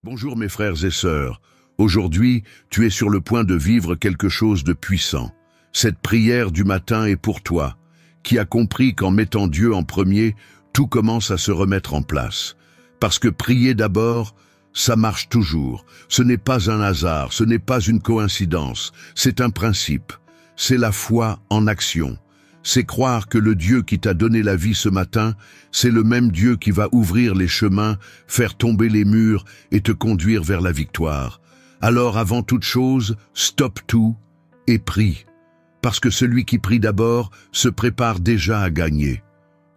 Bonjour mes frères et sœurs. Aujourd'hui, tu es sur le point de vivre quelque chose de puissant. Cette prière du matin est pour toi, qui a compris qu'en mettant Dieu en premier, tout commence à se remettre en place. Parce que prier d'abord, ça marche toujours. Ce n'est pas un hasard, ce n'est pas une coïncidence, c'est un principe. C'est la foi en action. C'est croire que le Dieu qui t'a donné la vie ce matin, c'est le même Dieu qui va ouvrir les chemins, faire tomber les murs et te conduire vers la victoire. Alors avant toute chose, stoppe tout et prie. Parce que celui qui prie d'abord se prépare déjà à gagner.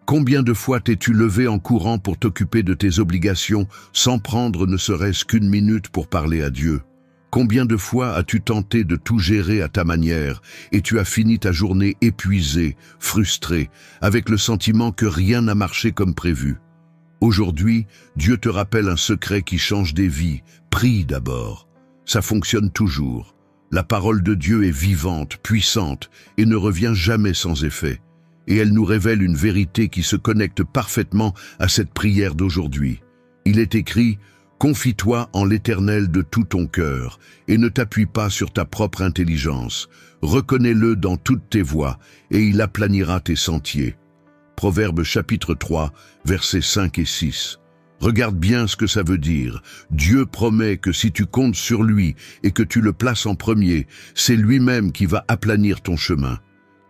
Combien de fois t'es-tu levé en courant pour t'occuper de tes obligations sans prendre ne serait-ce qu'une minute pour parler à Dieu? Combien de fois as-tu tenté de tout gérer à ta manière et tu as fini ta journée épuisé, frustré, avec le sentiment que rien n'a marché comme prévu? Aujourd'hui, Dieu te rappelle un secret qui change des vies. Prie d'abord. Ça fonctionne toujours. La parole de Dieu est vivante, puissante et ne revient jamais sans effet. Et elle nous révèle une vérité qui se connecte parfaitement à cette prière d'aujourd'hui. Il est écrit: confie-toi en l'Éternel de tout ton cœur et ne t'appuie pas sur ta propre intelligence. Reconnais-le dans toutes tes voies et il aplanira tes sentiers. Proverbe chapitre 3, versets 5 et 6. Regarde bien ce que ça veut dire. Dieu promet que si tu comptes sur lui et que tu le places en premier, c'est lui-même qui va aplanir ton chemin.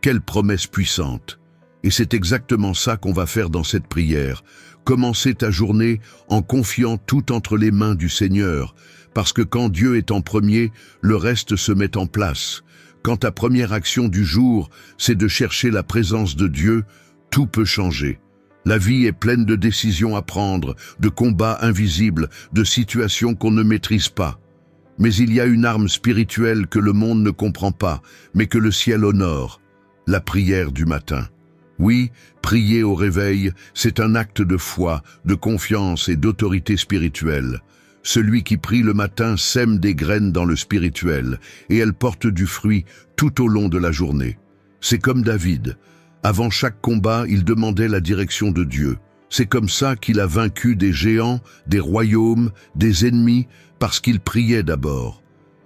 Quelle promesse puissante! Et c'est exactement ça qu'on va faire dans cette prière. Commencer ta journée en confiant tout entre les mains du Seigneur, parce que quand Dieu est en premier, le reste se met en place. Quand ta première action du jour, c'est de chercher la présence de Dieu, tout peut changer. La vie est pleine de décisions à prendre, de combats invisibles, de situations qu'on ne maîtrise pas. Mais il y a une arme spirituelle que le monde ne comprend pas, mais que le ciel honore, la prière du matin. Oui, prier au réveil, c'est un acte de foi, de confiance et d'autorité spirituelle. Celui qui prie le matin sème des graines dans le spirituel, et elles portent du fruit tout au long de la journée. C'est comme David. Avant chaque combat, il demandait la direction de Dieu. C'est comme ça qu'il a vaincu des géants, des royaumes, des ennemis, parce qu'il priait d'abord.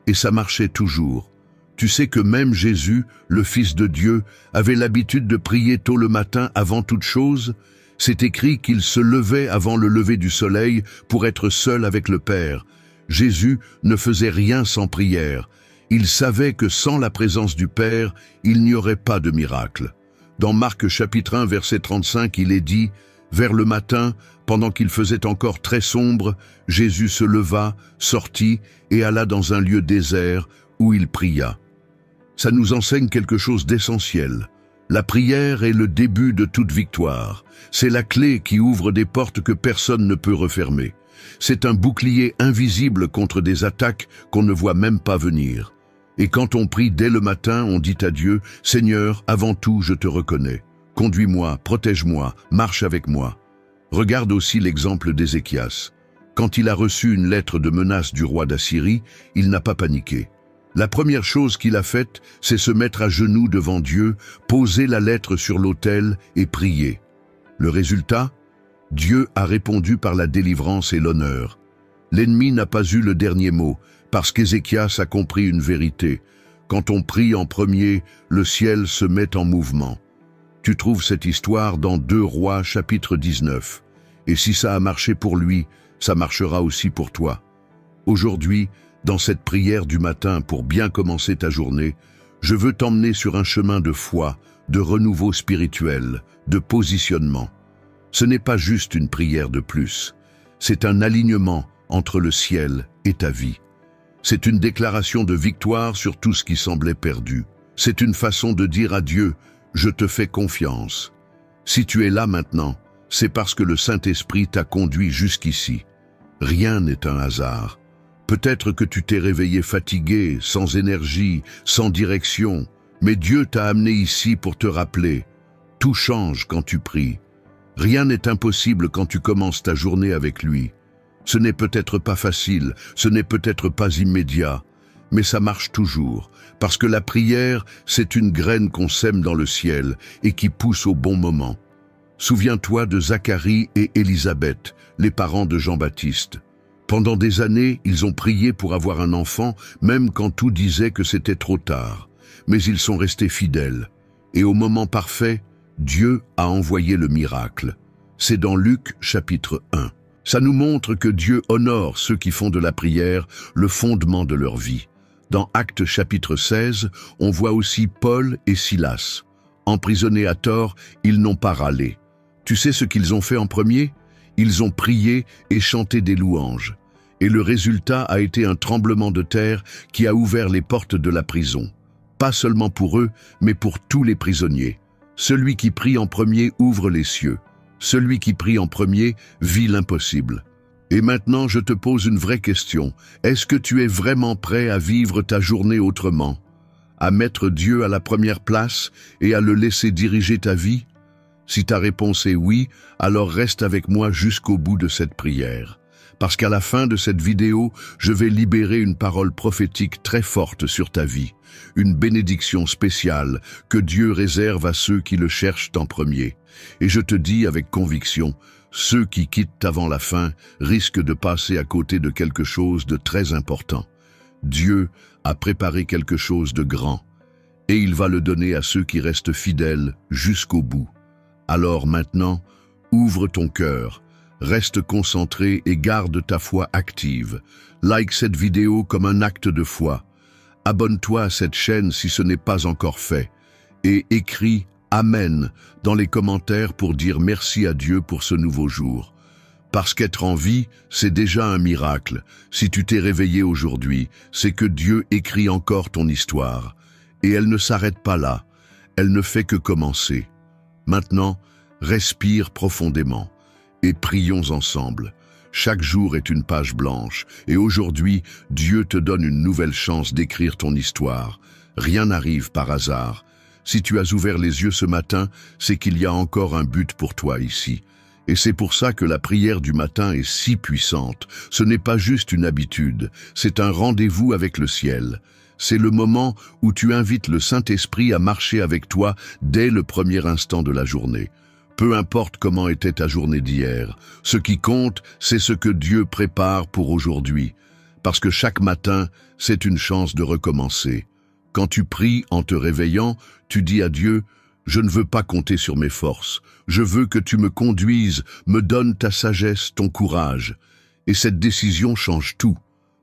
Et ça marchait toujours. Tu sais que même Jésus, le Fils de Dieu, avait l'habitude de prier tôt le matin avant toute chose. C'est écrit qu'il se levait avant le lever du soleil pour être seul avec le Père. Jésus ne faisait rien sans prière. Il savait que sans la présence du Père, il n'y aurait pas de miracle. Dans Marc chapitre 1, verset 35, il est dit: « Vers le matin, pendant qu'il faisait encore très sombre, Jésus se leva, sortit et alla dans un lieu désert où il pria. » Ça nous enseigne quelque chose d'essentiel. La prière est le début de toute victoire. C'est la clé qui ouvre des portes que personne ne peut refermer. C'est un bouclier invisible contre des attaques qu'on ne voit même pas venir. Et quand on prie dès le matin, on dit à Dieu: « Seigneur, avant tout, je te reconnais. Conduis-moi, protège-moi, marche avec moi. » Regarde aussi l'exemple d'Ézéchias. Quand il a reçu une lettre de menace du roi d'Assyrie, il n'a pas paniqué. La première chose qu'il a faite, c'est se mettre à genoux devant Dieu, poser la lettre sur l'autel et prier. Le résultat? Dieu a répondu par la délivrance et l'honneur. L'ennemi n'a pas eu le dernier mot, parce qu'Ézéchias a compris une vérité. Quand on prie en premier, le ciel se met en mouvement. Tu trouves cette histoire dans 2 Rois chapitre 19. Et si ça a marché pour lui, ça marchera aussi pour toi. Aujourd'hui, dans cette prière du matin pour bien commencer ta journée, je veux t'emmener sur un chemin de foi, de renouveau spirituel, de positionnement. Ce n'est pas juste une prière de plus, c'est un alignement entre le ciel et ta vie. C'est une déclaration de victoire sur tout ce qui semblait perdu. C'est une façon de dire à Dieu: « Je te fais confiance. » Si tu es là maintenant, c'est parce que le Saint-Esprit t'a conduit jusqu'ici. Rien n'est un hasard. Peut-être que tu t'es réveillé fatigué, sans énergie, sans direction, mais Dieu t'a amené ici pour te rappeler. Tout change quand tu pries. Rien n'est impossible quand tu commences ta journée avec lui. Ce n'est peut-être pas facile, ce n'est peut-être pas immédiat, mais ça marche toujours, parce que la prière, c'est une graine qu'on sème dans le ciel et qui pousse au bon moment. Souviens-toi de Zacharie et Élisabeth, les parents de Jean-Baptiste. Pendant des années, ils ont prié pour avoir un enfant, même quand tout disait que c'était trop tard. Mais ils sont restés fidèles. Et au moment parfait, Dieu a envoyé le miracle. C'est dans Luc chapitre 1. Ça nous montre que Dieu honore ceux qui font de la prière le fondement de leur vie. Dans Actes chapitre 16, on voit aussi Paul et Silas. Emprisonnés à tort, ils n'ont pas râlé. Tu sais ce qu'ils ont fait en premier? Ils ont prié et chanté des louanges. Et le résultat a été un tremblement de terre qui a ouvert les portes de la prison. Pas seulement pour eux, mais pour tous les prisonniers. Celui qui prie en premier ouvre les cieux. Celui qui prie en premier vit l'impossible. Et maintenant, je te pose une vraie question. Est-ce que tu es vraiment prêt à vivre ta journée autrement? À mettre Dieu à la première place et à le laisser diriger ta vie? Si ta réponse est oui, alors reste avec moi jusqu'au bout de cette prière. Parce qu'à la fin de cette vidéo, je vais libérer une parole prophétique très forte sur ta vie. Une bénédiction spéciale que Dieu réserve à ceux qui le cherchent en premier. Et je te dis avec conviction, ceux qui quittent avant la fin risquent de passer à côté de quelque chose de très important. Dieu a préparé quelque chose de grand, et il va le donner à ceux qui restent fidèles jusqu'au bout. Alors maintenant, ouvre ton cœur, reste concentré et garde ta foi active. Like cette vidéo comme un acte de foi. Abonne-toi à cette chaîne si ce n'est pas encore fait. Et écris « Amen » dans les commentaires pour dire merci à Dieu pour ce nouveau jour. Parce qu'être en vie, c'est déjà un miracle. Si tu t'es réveillé aujourd'hui, c'est que Dieu écrit encore ton histoire. Et elle ne s'arrête pas là. Elle ne fait que commencer. Maintenant, respire profondément et prions ensemble. Chaque jour est une page blanche et aujourd'hui, Dieu te donne une nouvelle chance d'écrire ton histoire. Rien n'arrive par hasard. Si tu as ouvert les yeux ce matin, c'est qu'il y a encore un but pour toi ici. Et c'est pour ça que la prière du matin est si puissante. Ce n'est pas juste une habitude, c'est un rendez-vous avec le ciel. C'est le moment où tu invites le Saint-Esprit à marcher avec toi dès le premier instant de la journée. Peu importe comment était ta journée d'hier, ce qui compte, c'est ce que Dieu prépare pour aujourd'hui. Parce que chaque matin, c'est une chance de recommencer. Quand tu pries en te réveillant, tu dis à Dieu, « Je ne veux pas compter sur mes forces. Je veux que tu me conduises, me donnes ta sagesse, ton courage. » Et cette décision change tout.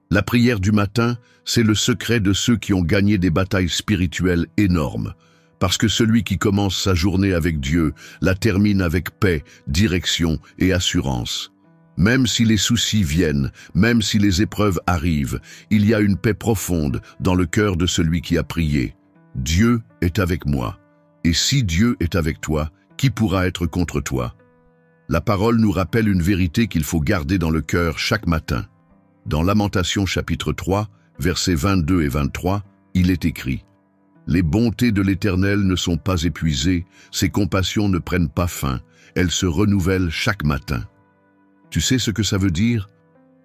La prière du matin, c'est le secret de ceux qui ont gagné des batailles spirituelles énormes. Parce que celui qui commence sa journée avec Dieu la termine avec paix, direction et assurance. Même si les soucis viennent, même si les épreuves arrivent, il y a une paix profonde dans le cœur de celui qui a prié. Dieu est avec moi. Et si Dieu est avec toi, qui pourra être contre toi? La parole nous rappelle une vérité qu'il faut garder dans le cœur chaque matin. Dans Lamentations chapitre 3, versets 22 et 23, il est écrit « Les bontés de l'Éternel ne sont pas épuisées, ses compassions ne prennent pas fin, elles se renouvellent chaque matin. » Tu sais ce que ça veut dire?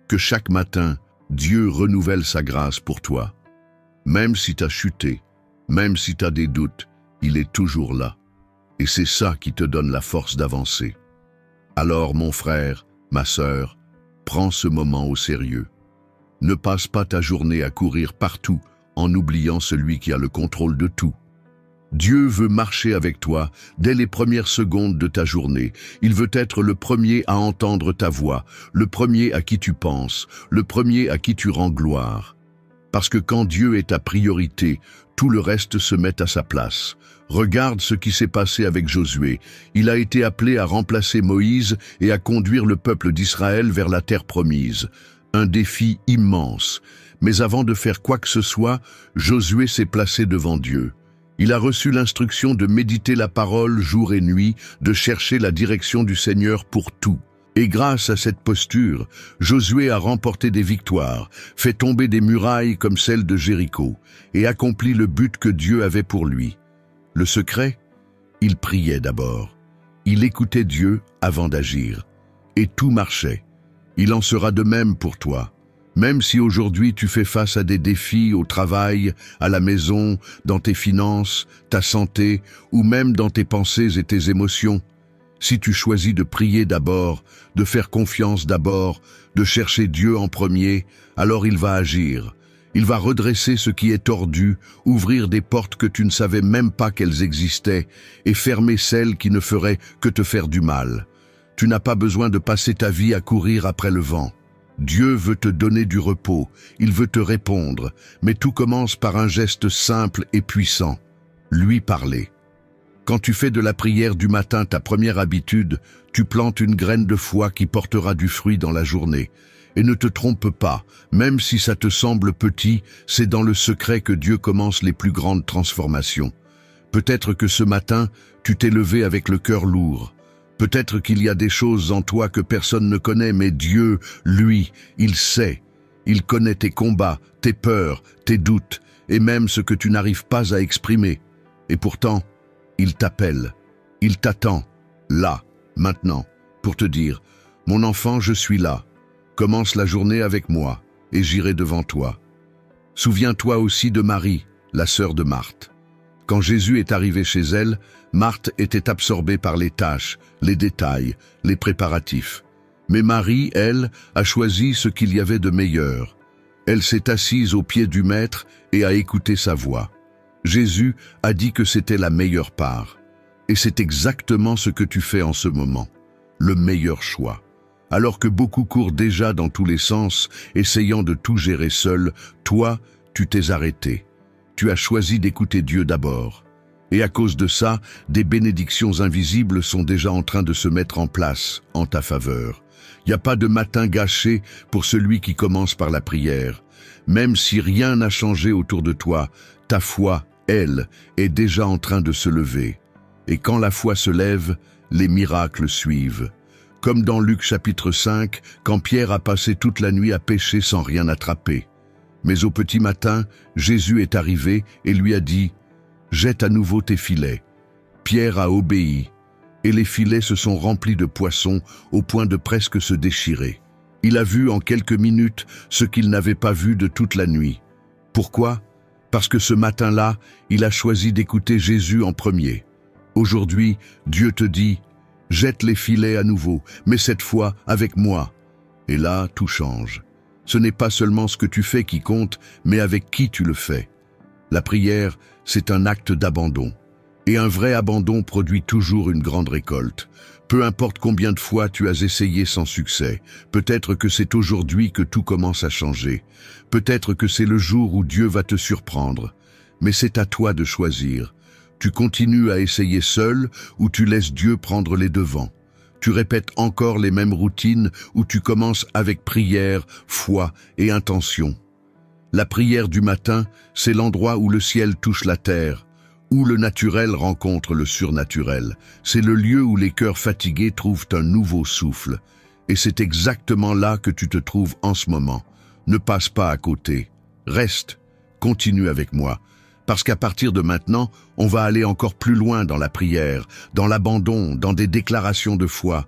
Que chaque matin, Dieu renouvelle sa grâce pour toi. Même si tu as chuté, même si tu as des doutes, il est toujours là. Et c'est ça qui te donne la force d'avancer. Alors, mon frère, ma sœur, prends ce moment au sérieux. Ne passe pas ta journée à courir partout en oubliant celui qui a le contrôle de tout. Dieu veut marcher avec toi dès les premières secondes de ta journée. Il veut être le premier à entendre ta voix, le premier à qui tu penses, le premier à qui tu rends gloire. Parce que quand Dieu est ta priorité, tout le reste se met à sa place. Regarde ce qui s'est passé avec Josué. Il a été appelé à remplacer Moïse et à conduire le peuple d'Israël vers la terre promise. Un défi immense. Mais avant de faire quoi que ce soit, Josué s'est placé devant Dieu. Il a reçu l'instruction de méditer la parole jour et nuit, de chercher la direction du Seigneur pour tout. Et grâce à cette posture, Josué a remporté des victoires, fait tomber des murailles comme celle de Jéricho, et accompli le but que Dieu avait pour lui. Le secret? Il priait d'abord. Il écoutait Dieu avant d'agir. Et tout marchait. Il en sera de même pour toi. Même si aujourd'hui tu fais face à des défis au travail, à la maison, dans tes finances, ta santé, ou même dans tes pensées et tes émotions, Si tu choisis de prier d'abord, de faire confiance d'abord, de chercher Dieu en premier, alors il va agir. Il va redresser ce qui est tordu, ouvrir des portes que tu ne savais même pas qu'elles existaient, et fermer celles qui ne feraient que te faire du mal. Tu n'as pas besoin de passer ta vie à courir après le vent. Dieu veut te donner du repos, il veut te répondre, mais tout commence par un geste simple et puissant. Lui parler. Quand tu fais de la prière du matin ta première habitude, tu plantes une graine de foi qui portera du fruit dans la journée. Et ne te trompe pas, même si ça te semble petit, c'est dans le secret que Dieu commence les plus grandes transformations. Peut-être que ce matin, tu t'es levé avec le cœur lourd. Peut-être qu'il y a des choses en toi que personne ne connaît, mais Dieu, lui, il sait. Il connaît tes combats, tes peurs, tes doutes, et même ce que tu n'arrives pas à exprimer. Et pourtant, il t'appelle, il t'attend, là, maintenant, pour te dire « Mon enfant, je suis là. Commence la journée avec moi, et j'irai devant toi. » Souviens-toi aussi de Marie, la sœur de Marthe. Quand Jésus est arrivé chez elle, Marthe était absorbée par les tâches, les détails, les préparatifs. Mais Marie, elle, a choisi ce qu'il y avait de meilleur. Elle s'est assise aux pieds du Maître et a écouté sa voix. Jésus a dit que c'était la meilleure part. Et c'est exactement ce que tu fais en ce moment. Le meilleur choix. Alors que beaucoup courent déjà dans tous les sens, essayant de tout gérer seul, toi, tu t'es arrêté. Tu as choisi d'écouter Dieu d'abord. Et à cause de ça, des bénédictions invisibles sont déjà en train de se mettre en place en ta faveur. Il n'y a pas de matin gâché pour celui qui commence par la prière. Même si rien n'a changé autour de toi, ta foi, elle, est déjà en train de se lever. Et quand la foi se lève, les miracles suivent. Comme dans Luc chapitre 5, quand Pierre a passé toute la nuit à pêcher sans rien attraper. Mais au petit matin, Jésus est arrivé et lui a dit « Jette à nouveau tes filets ». Pierre a obéi, et les filets se sont remplis de poissons au point de presque se déchirer. Il a vu en quelques minutes ce qu'il n'avait pas vu de toute la nuit. Pourquoi ? Parce que ce matin-là, il a choisi d'écouter Jésus en premier. Aujourd'hui, Dieu te dit « Jette les filets à nouveau, mais cette fois avec moi ». Et là, tout change. Ce n'est pas seulement ce que tu fais qui compte, mais avec qui tu le fais. La prière, c'est un acte d'abandon. Et un vrai abandon produit toujours une grande récolte. Peu importe combien de fois tu as essayé sans succès, peut-être que c'est aujourd'hui que tout commence à changer. Peut-être que c'est le jour où Dieu va te surprendre. Mais c'est à toi de choisir. Tu continues à essayer seul ou tu laisses Dieu prendre les devants. Tu répètes encore les mêmes routines ou tu commences avec prière, foi et intention. La prière du matin, c'est l'endroit où le ciel touche la terre, où le naturel rencontre le surnaturel. C'est le lieu où les cœurs fatigués trouvent un nouveau souffle. Et c'est exactement là que tu te trouves en ce moment. Ne passe pas à côté. Reste, continue avec moi. Parce qu'à partir de maintenant, on va aller encore plus loin dans la prière, dans l'abandon, dans des déclarations de foi.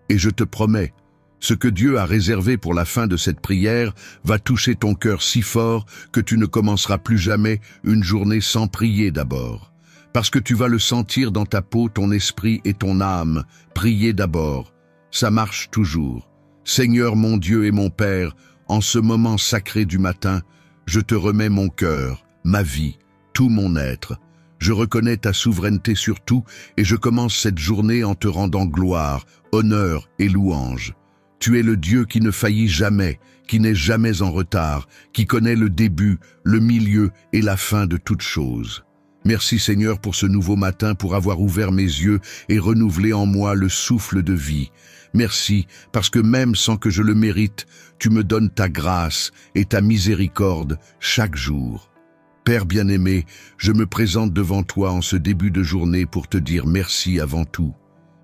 Et je te promets, ce que Dieu a réservé pour la fin de cette prière va toucher ton cœur si fort que tu ne commenceras plus jamais une journée sans prier d'abord. Parce que tu vas le sentir dans ta peau, ton esprit et ton âme. Prier d'abord. Ça marche toujours. Seigneur mon Dieu et mon Père, en ce moment sacré du matin, je te remets mon cœur, ma vie, tout mon être. Je reconnais ta souveraineté sur tout et je commence cette journée en te rendant gloire, honneur et louange. Tu es le Dieu qui ne faillit jamais, qui n'est jamais en retard, qui connaît le début, le milieu et la fin de toutes choses. Merci Seigneur pour ce nouveau matin, pour avoir ouvert mes yeux et renouvelé en moi le souffle de vie. Merci parce que même sans que je le mérite, tu me donnes ta grâce et ta miséricorde chaque jour. Père bien-aimé, je me présente devant toi en ce début de journée pour te dire merci avant tout.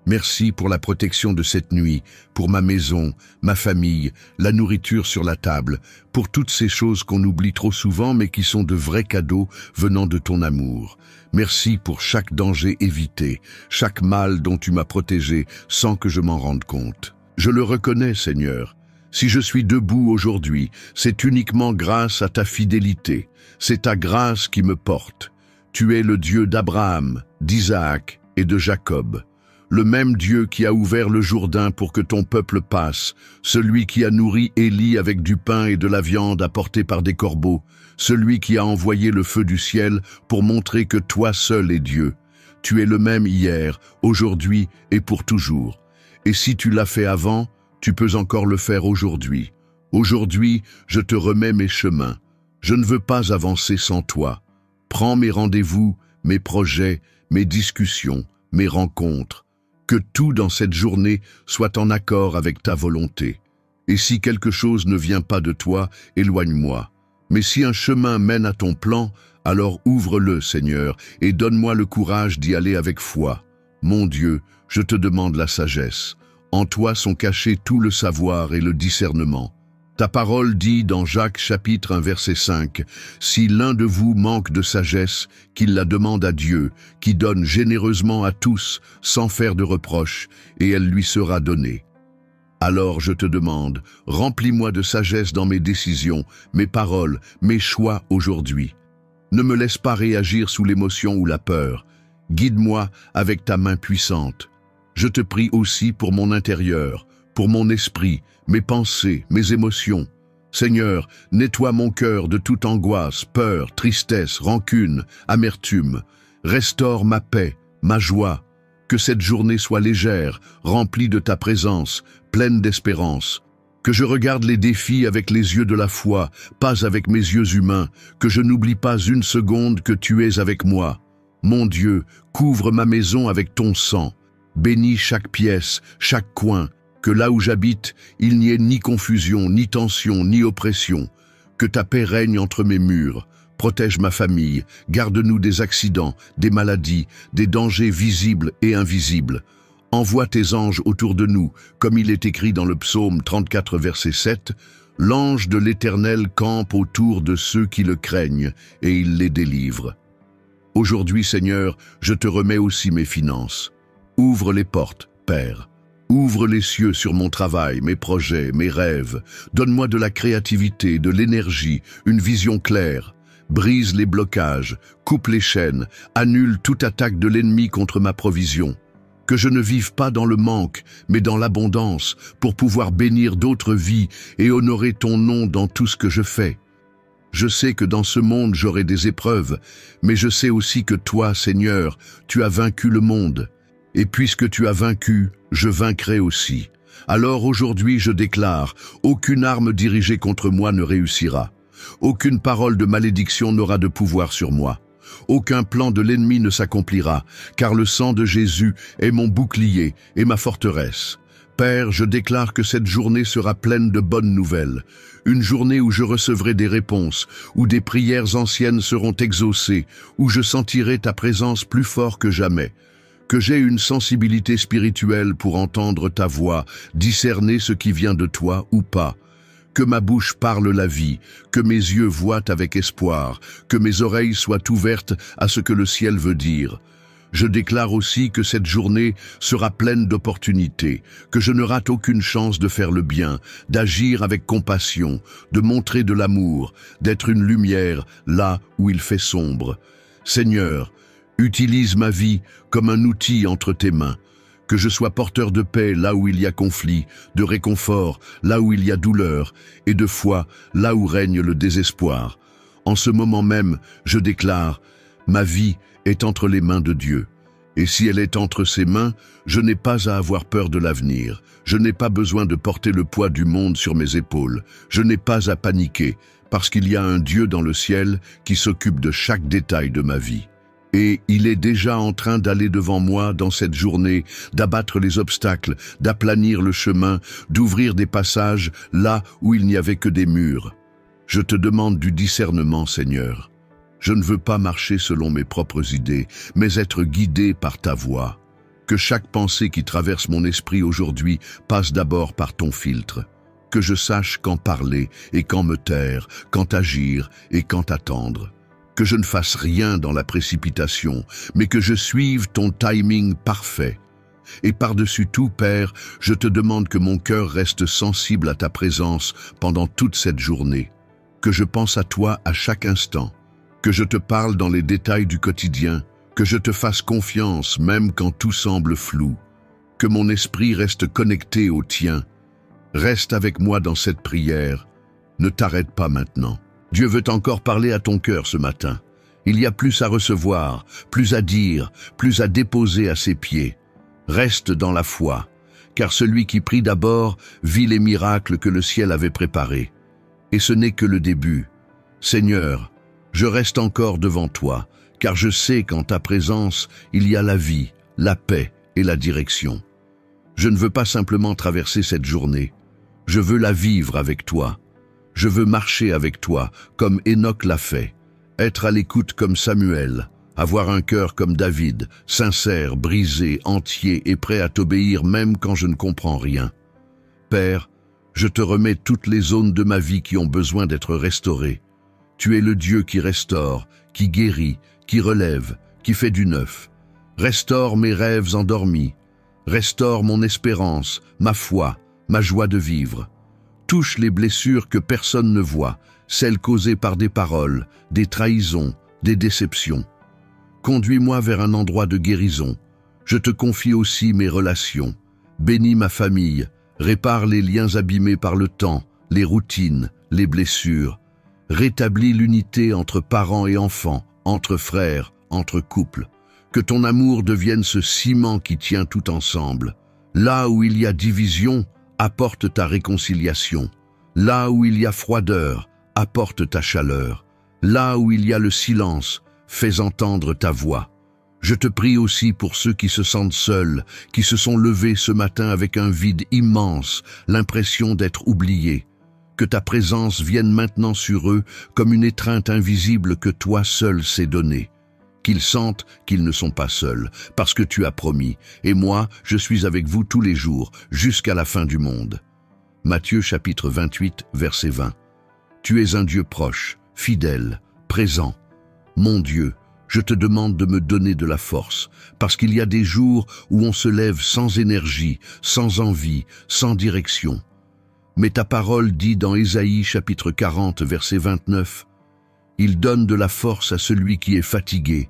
Merci pour la protection de cette nuit, pour ma maison, ma famille, la nourriture sur la table, pour toutes ces choses qu'on oublie trop souvent mais qui sont de vrais cadeaux venant de ton amour. Merci pour chaque danger évité, chaque mal dont tu m'as protégé sans que je m'en rende compte. Je le reconnais, Seigneur. Si je suis debout aujourd'hui, c'est uniquement grâce à ta fidélité. C'est ta grâce qui me porte. Tu es le Dieu d'Abraham, d'Isaac et de Jacob. le même Dieu qui a ouvert le Jourdain pour que ton peuple passe, celui qui a nourri Élie avec du pain et de la viande apportée par des corbeaux, celui qui a envoyé le feu du ciel pour montrer que toi seul es Dieu. Tu es le même hier, aujourd'hui et pour toujours. Et si tu l'as fait avant, tu peux encore le faire aujourd'hui. Aujourd'hui, je te remets mes chemins. Je ne veux pas avancer sans toi. Prends mes rendez-vous, mes projets, mes discussions, mes rencontres. Que tout dans cette journée soit en accord avec ta volonté. Et si quelque chose ne vient pas de toi, éloigne-moi. Mais si un chemin mène à ton plan, alors ouvre-le, Seigneur, et donne-moi le courage d'y aller avec foi. Mon Dieu, je te demande la sagesse. En toi sont cachés tout le savoir et le discernement. Ta parole dit dans Jacques chapitre 1 verset 5, « Si l'un de vous manque de sagesse, qu'il la demande à Dieu, qui donne généreusement à tous, sans faire de reproche, et elle lui sera donnée. » Alors je te demande, remplis-moi de sagesse dans mes décisions, mes paroles, mes choix aujourd'hui. Ne me laisse pas réagir sous l'émotion ou la peur. Guide-moi avec ta main puissante. Je te prie aussi pour mon intérieur, pour mon esprit, mes pensées, mes émotions. Seigneur, nettoie mon cœur de toute angoisse, peur, tristesse, rancune, amertume. Restaure ma paix, ma joie. Que cette journée soit légère, remplie de ta présence, pleine d'espérance. Que je regarde les défis avec les yeux de la foi, pas avec mes yeux humains. Que je n'oublie pas une seconde que tu es avec moi. Mon Dieu, couvre ma maison avec ton sang. Bénis chaque pièce, chaque coin. Que là où j'habite, il n'y ait ni confusion, ni tension, ni oppression. Que ta paix règne entre mes murs. Protège ma famille, garde-nous des accidents, des maladies, des dangers visibles et invisibles. Envoie tes anges autour de nous, comme il est écrit dans le psaume 34 verset 7, « L'ange de l'Éternel campe autour de ceux qui le craignent, et il les délivre. » Aujourd'hui, Seigneur, je te remets aussi mes finances. Ouvre les portes, Père. Ouvre les cieux sur mon travail, mes projets, mes rêves. Donne-moi de la créativité, de l'énergie, une vision claire. Brise les blocages, coupe les chaînes, annule toute attaque de l'ennemi contre ma provision. Que je ne vive pas dans le manque, mais dans l'abondance, pour pouvoir bénir d'autres vies et honorer ton nom dans tout ce que je fais. Je sais que dans ce monde j'aurai des épreuves, mais je sais aussi que toi, Seigneur, tu as vaincu le monde. Et puisque tu as vaincu, je vaincrai aussi. Alors aujourd'hui je déclare, aucune arme dirigée contre moi ne réussira. Aucune parole de malédiction n'aura de pouvoir sur moi. Aucun plan de l'ennemi ne s'accomplira, car le sang de Jésus est mon bouclier et ma forteresse. Père, je déclare que cette journée sera pleine de bonnes nouvelles. Une journée où je recevrai des réponses, où des prières anciennes seront exaucées, où je sentirai ta présence plus fort que jamais. Que j'ai une sensibilité spirituelle pour entendre ta voix, discerner ce qui vient de toi ou pas. Que ma bouche parle la vie, que mes yeux voient avec espoir, que mes oreilles soient ouvertes à ce que le ciel veut dire. Je déclare aussi que cette journée sera pleine d'opportunités, que je ne rate aucune chance de faire le bien, d'agir avec compassion, de montrer de l'amour, d'être une lumière là où il fait sombre. Seigneur, utilise ma vie comme un outil entre tes mains. Que je sois porteur de paix là où il y a conflit, de réconfort là où il y a douleur, et de foi là où règne le désespoir. En ce moment même, je déclare, ma vie est entre les mains de Dieu. Et si elle est entre ses mains, je n'ai pas à avoir peur de l'avenir. Je n'ai pas besoin de porter le poids du monde sur mes épaules. Je n'ai pas à paniquer, parce qu'il y a un Dieu dans le ciel qui s'occupe de chaque détail de ma vie. Et il est déjà en train d'aller devant moi dans cette journée, d'abattre les obstacles, d'aplanir le chemin, d'ouvrir des passages là où il n'y avait que des murs. Je te demande du discernement, Seigneur. Je ne veux pas marcher selon mes propres idées, mais être guidé par ta voix. Que chaque pensée qui traverse mon esprit aujourd'hui passe d'abord par ton filtre. Que je sache quand parler et quand me taire, quand agir et quand attendre. Que je ne fasse rien dans la précipitation, mais que je suive ton timing parfait. Et par-dessus tout, Père, je te demande que mon cœur reste sensible à ta présence pendant toute cette journée. Que je pense à toi à chaque instant. Que je te parle dans les détails du quotidien. Que je te fasse confiance même quand tout semble flou. que mon esprit reste connecté au tien. Reste avec moi dans cette prière. Ne t'arrête pas maintenant. Dieu veut encore parler à ton cœur ce matin. Il y a plus à recevoir, plus à dire, plus à déposer à ses pieds. Reste dans la foi, car celui qui prie d'abord vit les miracles que le ciel avait préparés. Et ce n'est que le début. Seigneur, je reste encore devant toi, car je sais qu'en ta présence, il y a la vie, la paix et la direction. Je ne veux pas simplement traverser cette journée. Je veux la vivre avec toi. Je veux marcher avec toi, comme Enoch l'a fait. Être à l'écoute comme Samuel. Avoir un cœur comme David, sincère, brisé, entier et prêt à t'obéir même quand je ne comprends rien. Père, je te remets toutes les zones de ma vie qui ont besoin d'être restaurées. Tu es le Dieu qui restaure, qui guérit, qui relève, qui fait du neuf. Restaure mes rêves endormis. Restaure mon espérance, ma foi, ma joie de vivre. Touche les blessures que personne ne voit, celles causées par des paroles, des trahisons, des déceptions. Conduis-moi vers un endroit de guérison. Je te confie aussi mes relations. Bénis ma famille, répare les liens abîmés par le temps, les routines, les blessures. Rétablis l'unité entre parents et enfants, entre frères, entre couples. Que ton amour devienne ce ciment qui tient tout ensemble. Là où il y a division, apporte ta réconciliation. Là où il y a froideur, apporte ta chaleur. Là où il y a le silence, fais entendre ta voix. Je te prie aussi pour ceux qui se sentent seuls, qui se sont levés ce matin avec un vide immense, l'impression d'être oubliés. Que ta présence vienne maintenant sur eux comme une étreinte invisible que toi seul sais donner. Qu'ils sentent qu'ils ne sont pas seuls, parce que tu as promis, et moi, je suis avec vous tous les jours, jusqu'à la fin du monde. Matthieu chapitre 28, verset 20. Tu es un Dieu proche, fidèle, présent. Mon Dieu, je te demande de me donner de la force, parce qu'il y a des jours où on se lève sans énergie, sans envie, sans direction. Mais ta parole dit dans Ésaïe chapitre 40, verset 29, « Il donne de la force à celui qui est fatigué,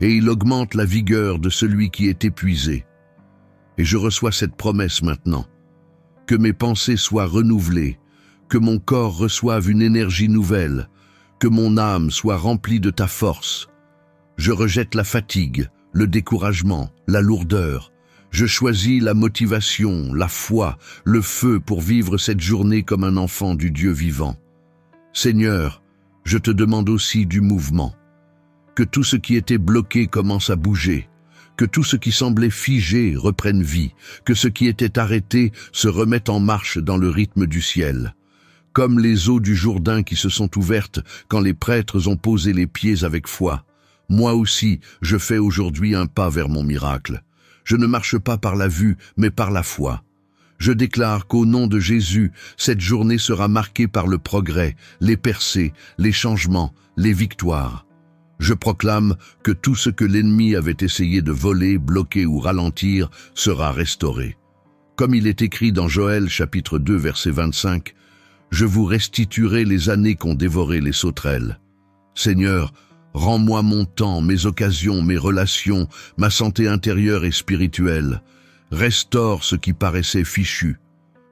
et il augmente la vigueur de celui qui est épuisé. » Et je reçois cette promesse maintenant. Que mes pensées soient renouvelées, que mon corps reçoive une énergie nouvelle, que mon âme soit remplie de ta force. Je rejette la fatigue, le découragement, la lourdeur. Je choisis la motivation, la foi, le feu pour vivre cette journée comme un enfant du Dieu vivant. Seigneur, je te demande aussi du mouvement. Que tout ce qui était bloqué commence à bouger. Que tout ce qui semblait figé reprenne vie. Que ce qui était arrêté se remette en marche dans le rythme du ciel. Comme les eaux du Jourdain qui se sont ouvertes quand les prêtres ont posé les pieds avec foi. Moi aussi, je fais aujourd'hui un pas vers mon miracle. Je ne marche pas par la vue, mais par la foi. Je déclare qu'au nom de Jésus, cette journée sera marquée par le progrès, les percées, les changements, les victoires. Je proclame que tout ce que l'ennemi avait essayé de voler, bloquer ou ralentir sera restauré. Comme il est écrit dans Joël chapitre 2 verset 25, « Je vous restituerai les années qu'ont dévoré les sauterelles. » Seigneur, rends-moi mon temps, mes occasions, mes relations, ma santé intérieure et spirituelle. Restaure ce qui paraissait fichu.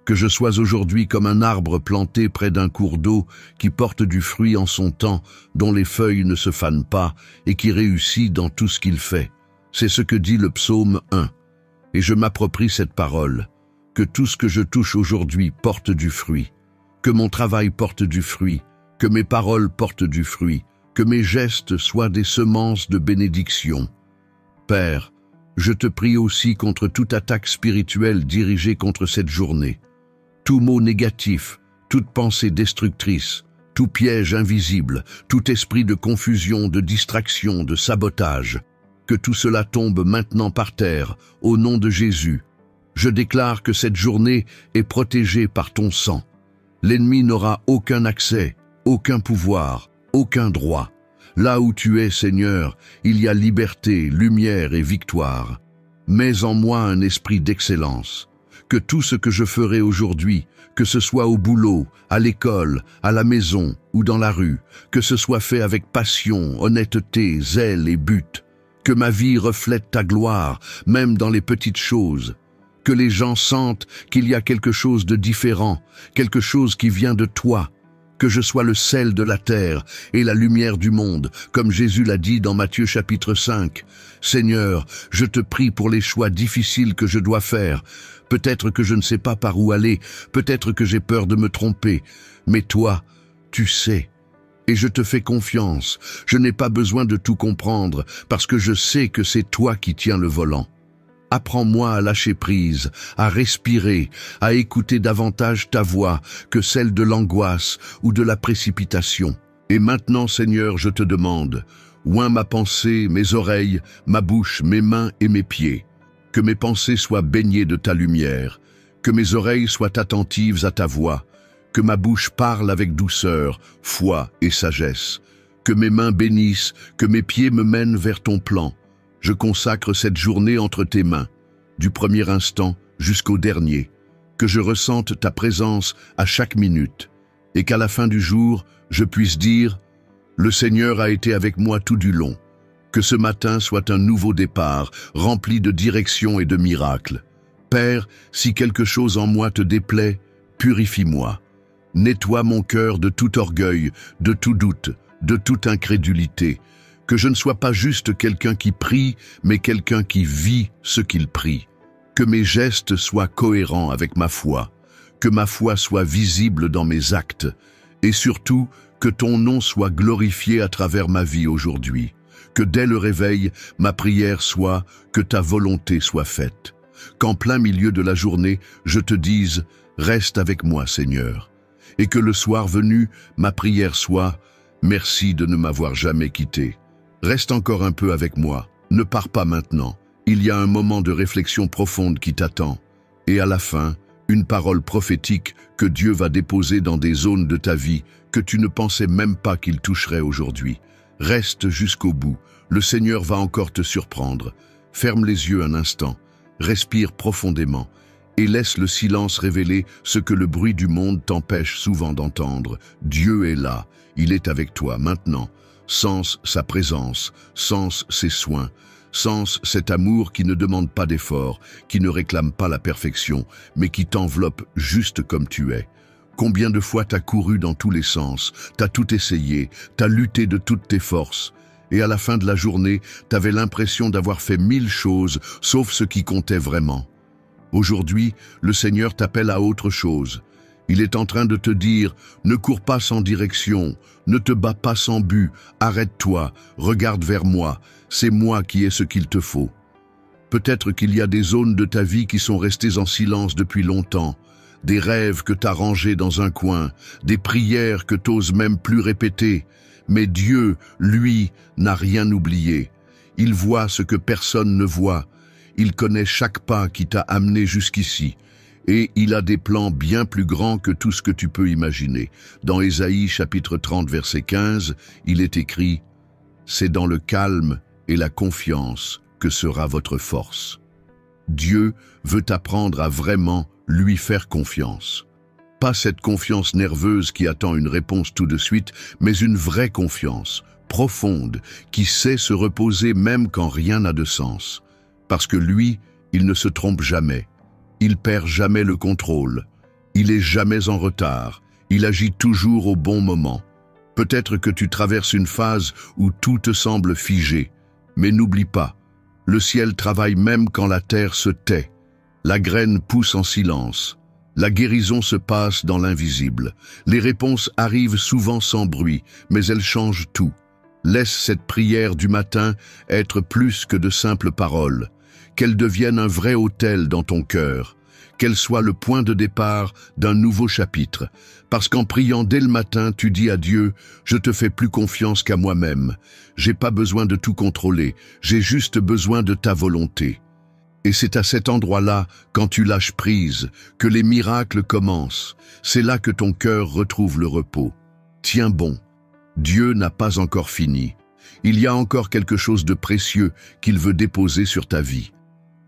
Que je sois aujourd'hui comme un arbre planté près d'un cours d'eau qui porte du fruit en son temps, dont les feuilles ne se fanent pas et qui réussit dans tout ce qu'il fait. C'est ce que dit le psaume 1. Et je m'approprie cette parole. Que tout ce que je touche aujourd'hui porte du fruit. Que mon travail porte du fruit. Que mes paroles portent du fruit. Que mes gestes soient des semences de bénédiction. Père, je te prie aussi contre toute attaque spirituelle dirigée contre cette journée. Tout mot négatif, toute pensée destructrice, tout piège invisible, tout esprit de confusion, de distraction, de sabotage, que tout cela tombe maintenant par terre, au nom de Jésus. Je déclare que cette journée est protégée par ton sang. L'ennemi n'aura aucun accès, aucun pouvoir, aucun droit. Là où tu es, Seigneur, il y a liberté, lumière et victoire. Mets en moi un esprit d'excellence. Que tout ce que je ferai aujourd'hui, que ce soit au boulot, à l'école, à la maison ou dans la rue, que ce soit fait avec passion, honnêteté, zèle et but. Que ma vie reflète ta gloire, même dans les petites choses. Que les gens sentent qu'il y a quelque chose de différent, quelque chose qui vient de toi. Que je sois le sel de la terre et la lumière du monde, comme Jésus l'a dit dans Matthieu chapitre 5. Seigneur, je te prie pour les choix difficiles que je dois faire. Peut-être que je ne sais pas par où aller, peut-être que j'ai peur de me tromper, mais toi, tu sais. Et je te fais confiance. Je n'ai pas besoin de tout comprendre, parce que je sais que c'est toi qui tiens le volant. Apprends-moi à lâcher prise, à respirer, à écouter davantage ta voix que celle de l'angoisse ou de la précipitation. Et maintenant, Seigneur, je te demande, oins ma pensée, mes oreilles, ma bouche, mes mains et mes pieds. Que mes pensées soient baignées de ta lumière, que mes oreilles soient attentives à ta voix, que ma bouche parle avec douceur, foi et sagesse, que mes mains bénissent, que mes pieds me mènent vers ton plan. Je consacre cette journée entre tes mains, du premier instant jusqu'au dernier, que je ressente ta présence à chaque minute, et qu'à la fin du jour, je puisse dire « Le Seigneur a été avec moi tout du long ». Que ce matin soit un nouveau départ, rempli de direction et de miracles. Père, si quelque chose en moi te déplaît, purifie-moi. Nettoie mon cœur de tout orgueil, de tout doute, de toute incrédulité. Que je ne sois pas juste quelqu'un qui prie, mais quelqu'un qui vit ce qu'il prie. Que mes gestes soient cohérents avec ma foi. Que ma foi soit visible dans mes actes. Et surtout, que ton nom soit glorifié à travers ma vie aujourd'hui. Que dès le réveil, ma prière soit que ta volonté soit faite. Qu'en plein milieu de la journée, je te dise « Reste avec moi, Seigneur ». Et que le soir venu, ma prière soit « Merci de ne m'avoir jamais quitté. Reste encore un peu avec moi, ne pars pas maintenant. Il y a un moment de réflexion profonde qui t'attend. Et à la fin, une parole prophétique que Dieu va déposer dans des zones de ta vie que tu ne pensais même pas qu'il toucherait aujourd'hui. Reste jusqu'au bout, le Seigneur va encore te surprendre. Ferme les yeux un instant, respire profondément et laisse le silence révéler ce que le bruit du monde t'empêche souvent d'entendre. Dieu est là, il est avec toi maintenant. Sens sa présence, sens ses soins, sens cet amour qui ne demande pas d'effort, qui ne réclame pas la perfection, mais qui t'enveloppe juste comme tu es. Combien de fois t'as couru dans tous les sens, t'as tout essayé, t'as lutté de toutes tes forces, et à la fin de la journée, t'avais l'impression d'avoir fait 1000 choses, sauf ce qui comptait vraiment. Aujourd'hui, le Seigneur t'appelle à autre chose. Il est en train de te dire, ne cours pas sans direction, ne te bats pas sans but, arrête-toi, regarde vers moi, c'est moi qui ai ce qu'il te faut. Peut-être qu'il y a des zones de ta vie qui sont restées en silence depuis longtemps, des rêves que t'as rangés dans un coin, des prières que t'oses même plus répéter. Mais Dieu, lui, n'a rien oublié. Il voit ce que personne ne voit. Il connaît chaque pas qui t'a amené jusqu'ici. Et il a des plans bien plus grands que tout ce que tu peux imaginer. Dans Ésaïe chapitre 30 verset 15, il est écrit « C'est dans le calme et la confiance que sera votre force ». Dieu veut t'apprendre à vraiment lui faire confiance. Pas cette confiance nerveuse qui attend une réponse tout de suite, mais une vraie confiance, profonde, qui sait se reposer même quand rien n'a de sens. Parce que lui, il ne se trompe jamais. Il perd jamais le contrôle. Il est jamais en retard. Il agit toujours au bon moment. Peut-être que tu traverses une phase où tout te semble figé. Mais n'oublie pas, le ciel travaille même quand la terre se tait. La graine pousse en silence. La guérison se passe dans l'invisible. Les réponses arrivent souvent sans bruit, mais elles changent tout. Laisse cette prière du matin être plus que de simples paroles. Qu'elle devienne un vrai autel dans ton cœur. Qu'elle soit le point de départ d'un nouveau chapitre. Parce qu'en priant dès le matin, tu dis à Dieu, « Je te fais plus confiance qu'à moi-même. J'ai pas besoin de tout contrôler. J'ai juste besoin de ta volonté. » Et c'est à cet endroit-là, quand tu lâches prise, que les miracles commencent. C'est là que ton cœur retrouve le repos. Tiens bon, Dieu n'a pas encore fini. Il y a encore quelque chose de précieux qu'il veut déposer sur ta vie.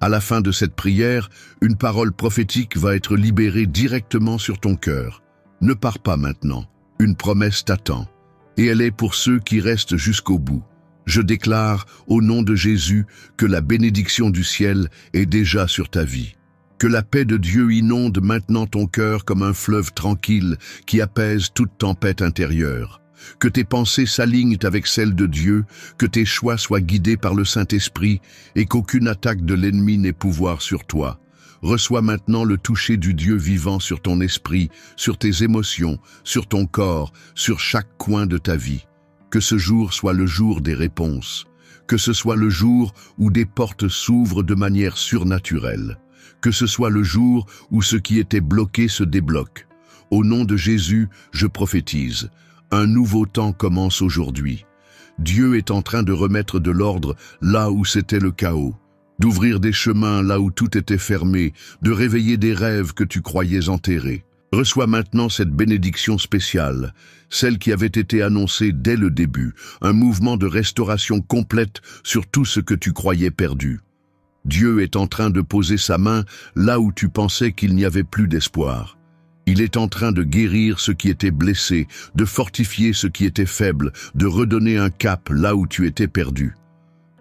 À la fin de cette prière, une parole prophétique va être libérée directement sur ton cœur. Ne pars pas maintenant, une promesse t'attend. Et elle est pour ceux qui restent jusqu'au bout. Je déclare, au nom de Jésus, que la bénédiction du ciel est déjà sur ta vie. Que la paix de Dieu inonde maintenant ton cœur comme un fleuve tranquille qui apaise toute tempête intérieure. Que tes pensées s'alignent avec celles de Dieu, que tes choix soient guidés par le Saint-Esprit et qu'aucune attaque de l'ennemi n'ait pouvoir sur toi. Reçois maintenant le toucher du Dieu vivant sur ton esprit, sur tes émotions, sur ton corps, sur chaque coin de ta vie. Que ce jour soit le jour des réponses. Que ce soit le jour où des portes s'ouvrent de manière surnaturelle. Que ce soit le jour où ce qui était bloqué se débloque. Au nom de Jésus, je prophétise. Un nouveau temps commence aujourd'hui. Dieu est en train de remettre de l'ordre là où c'était le chaos, d'ouvrir des chemins là où tout était fermé, de réveiller des rêves que tu croyais enterrés. Reçois maintenant cette bénédiction spéciale, celle qui avait été annoncée dès le début, un mouvement de restauration complète sur tout ce que tu croyais perdu. Dieu est en train de poser sa main là où tu pensais qu'il n'y avait plus d'espoir. Il est en train de guérir ce qui était blessé, de fortifier ce qui était faible, de redonner un cap là où tu étais perdu.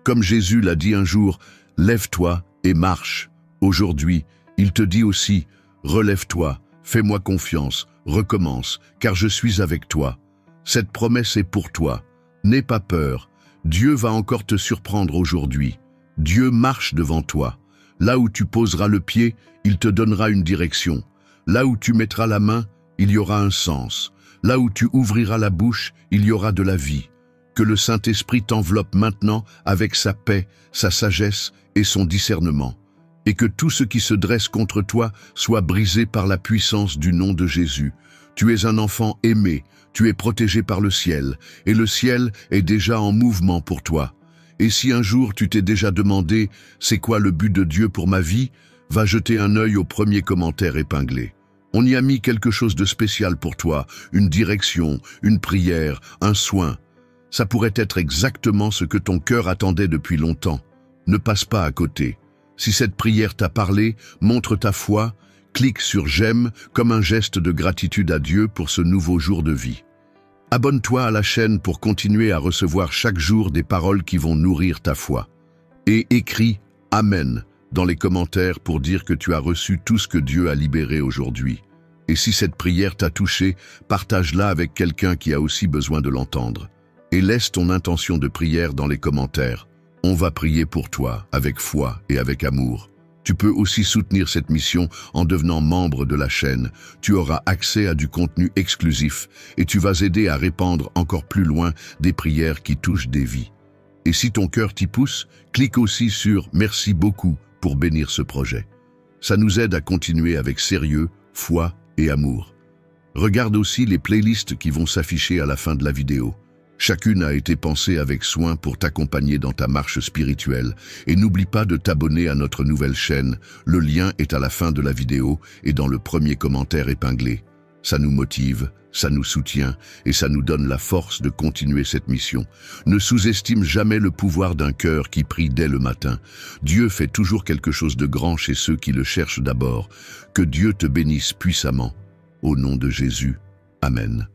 Comme Jésus l'a dit un jour, « Lève-toi et marche ». Aujourd'hui, il te dit aussi, « Relève-toi, fais-moi confiance, recommence, car je suis avec toi ». Cette promesse est pour toi. N'aie pas peur, Dieu va encore te surprendre aujourd'hui. Dieu marche devant toi. Là où tu poseras le pied, il te donnera une direction. Là où tu mettras la main, il y aura un sens. Là où tu ouvriras la bouche, il y aura de la vie. Que le Saint-Esprit t'enveloppe maintenant avec sa paix, sa sagesse et son discernement. Et que tout ce qui se dresse contre toi soit brisé par la puissance du nom de Jésus. Tu es un enfant aimé, tu es protégé par le ciel, et le ciel est déjà en mouvement pour toi. Et si un jour tu t'es déjà demandé « C'est quoi le but de Dieu pour ma vie ?» va jeter un œil au premier commentaire épinglé. On y a mis quelque chose de spécial pour toi, une direction, une prière, un soin. Ça pourrait être exactement ce que ton cœur attendait depuis longtemps. Ne passe pas à côté. Si cette prière t'a parlé, montre ta foi, clique sur « J'aime » comme un geste de gratitude à Dieu pour ce nouveau jour de vie. Abonne-toi à la chaîne pour continuer à recevoir chaque jour des paroles qui vont nourrir ta foi. Et écris « Amen » dans les commentaires pour dire que tu as reçu tout ce que Dieu a libéré aujourd'hui. Et si cette prière t'a touché, partage-la avec quelqu'un qui a aussi besoin de l'entendre. Et laisse ton intention de prière dans les commentaires. On va prier pour toi, avec foi et avec amour. Tu peux aussi soutenir cette mission en devenant membre de la chaîne. Tu auras accès à du contenu exclusif et tu vas aider à répandre encore plus loin des prières qui touchent des vies. Et si ton cœur t'y pousse, clique aussi sur « Merci beaucoup » pour bénir ce projet. Ça nous aide à continuer avec sérieux, foi et amour. Regarde aussi les playlists qui vont s'afficher à la fin de la vidéo. Chacune a été pensée avec soin pour t'accompagner dans ta marche spirituelle. Et n'oublie pas de t'abonner à notre nouvelle chaîne. Le lien est à la fin de la vidéo et dans le premier commentaire épinglé. Ça nous motive, ça nous soutient et ça nous donne la force de continuer cette mission. Ne sous-estime jamais le pouvoir d'un cœur qui prie dès le matin. Dieu fait toujours quelque chose de grand chez ceux qui le cherchent d'abord. Que Dieu te bénisse puissamment. Au nom de Jésus. Amen.